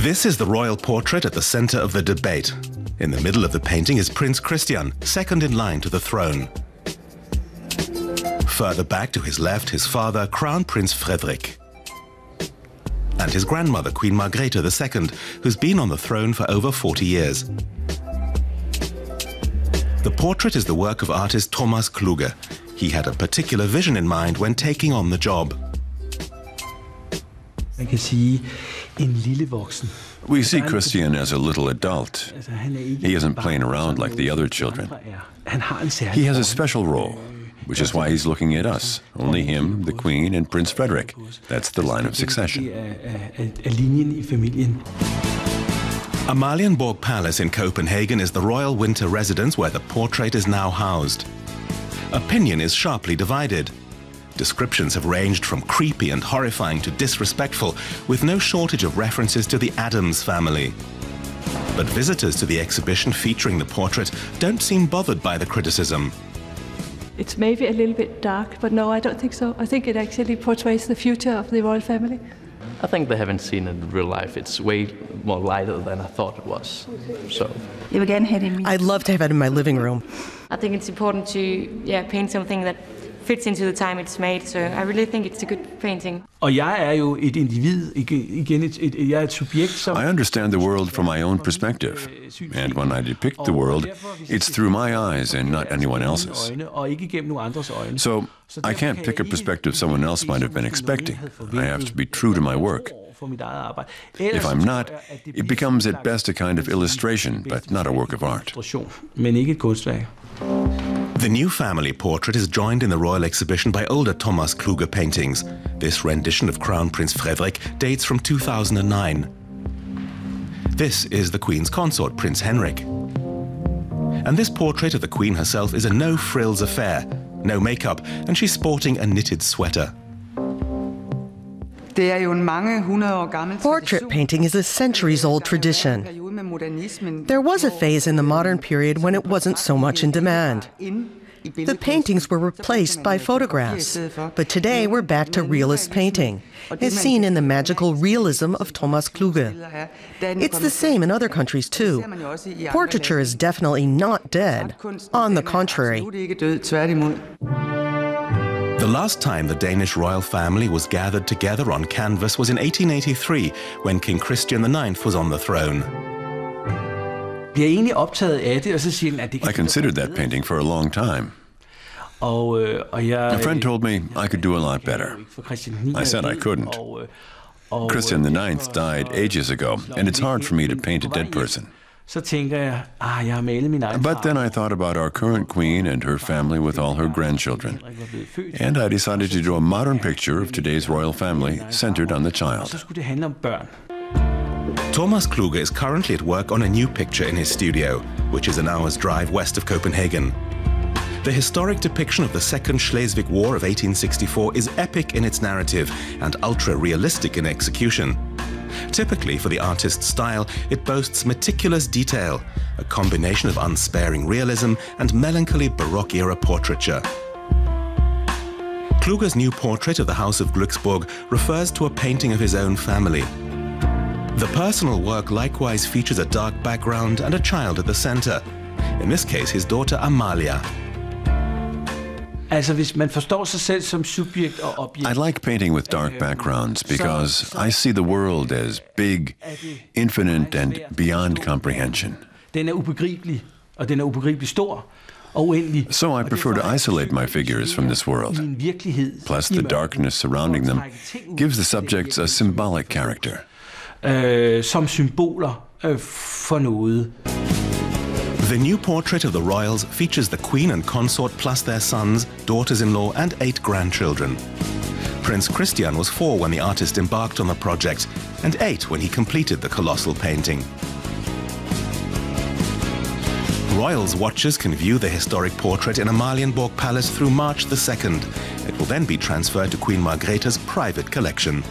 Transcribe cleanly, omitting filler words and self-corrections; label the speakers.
Speaker 1: This is the royal portrait at the center of the debate. In the middle of the painting is Prince Christian, second in line to the throne. Further back to his left, his father, Crown Prince Frederik. And his grandmother, Queen Margrethe II, who's been on the throne for over 40 years. The portrait is the work of artist Thomas Kluge. He had a particular vision in mind when taking on the job.
Speaker 2: We see Christian as a little adult. He isn't playing around like the other children. He has a special role, which is why he's looking at us. Only him, the Queen, and Prince Frederik. That's the line of succession.
Speaker 1: Amalienborg Palace in Copenhagen is the royal winter residence where the portrait is now housed. Opinion is sharply divided. Descriptions have ranged from creepy and horrifying to disrespectful, with no shortage of references to the Addams family. But visitors to the exhibition featuring the portrait don't seem bothered by the criticism.
Speaker 3: It's maybe a little bit dark, but no, I don't think so. I think it actually portrays the future of the royal family.
Speaker 4: I think they haven't seen it in real life. It's way more lighter than I thought it was. So
Speaker 5: I'd love to have it in my living room.
Speaker 6: I think it's important to paint something that fits into the time it's made, so I really think it's a good painting.
Speaker 2: I understand the world from my own perspective, and when I depict the world, it's through my eyes and not anyone else's. So I can't pick a perspective someone else might have been expecting. I have to be true to my work. If I'm not, it becomes at best a kind of illustration, but not a work of art.
Speaker 1: The new family portrait is joined in the royal exhibition by older Thomas Kluge paintings. This rendition of Crown Prince Frederik dates from 2009. This is the Queen's consort, Prince Henrik. And this portrait of the Queen herself is a no-frills affair, no makeup, and she's sporting a knitted sweater.
Speaker 5: Portrait painting is a centuries-old tradition. There was a phase in the modern period when it wasn't so much in demand. The paintings were replaced by photographs, but today we're back to realist painting, as seen in the magical realism of Thomas Kluge. It's the same in other countries too. Portraiture is definitely not dead. On the contrary.
Speaker 1: The last time the Danish royal family was gathered together on canvas was in 1883, when King Christian IX was on the throne.
Speaker 2: I considered that painting for a long time. A friend told me I could do a lot better. I said I couldn't. Christian IX died ages ago, and it's hard for me to paint a dead person. But then I thought about our current queen and her family with all her grandchildren. And I decided to do a modern picture of today's royal family centered on the child.
Speaker 1: Thomas Kluge is currently at work on a new picture in his studio, which is an hour's drive west of Copenhagen. The historic depiction of the Second Schleswig War of 1864 is epic in its narrative and ultra-realistic in execution. Typically, for the artist's style, it boasts meticulous detail, a combination of unsparing realism and melancholy Baroque-era portraiture. Kluge's new portrait of the House of Glücksburg refers to a painting of his own family. The personal work likewise features a dark background and a child at the center. In this case, his daughter Amalia.
Speaker 2: I like painting with dark backgrounds because I see the world as big, infinite, and beyond comprehension. So I prefer to isolate my figures from this world. Plus, the darkness surrounding them gives the subjects a symbolic character.
Speaker 1: The new portrait of the royals features the Queen and consort plus their sons, daughters-in-law and 8 grandchildren. Prince Christian was 4 when the artist embarked on the project and 8 when he completed the colossal painting. Royals watchers can view the historic portrait in Amalienborg Palace through March the 2nd. It will then be transferred to Queen Margrethe's private collection.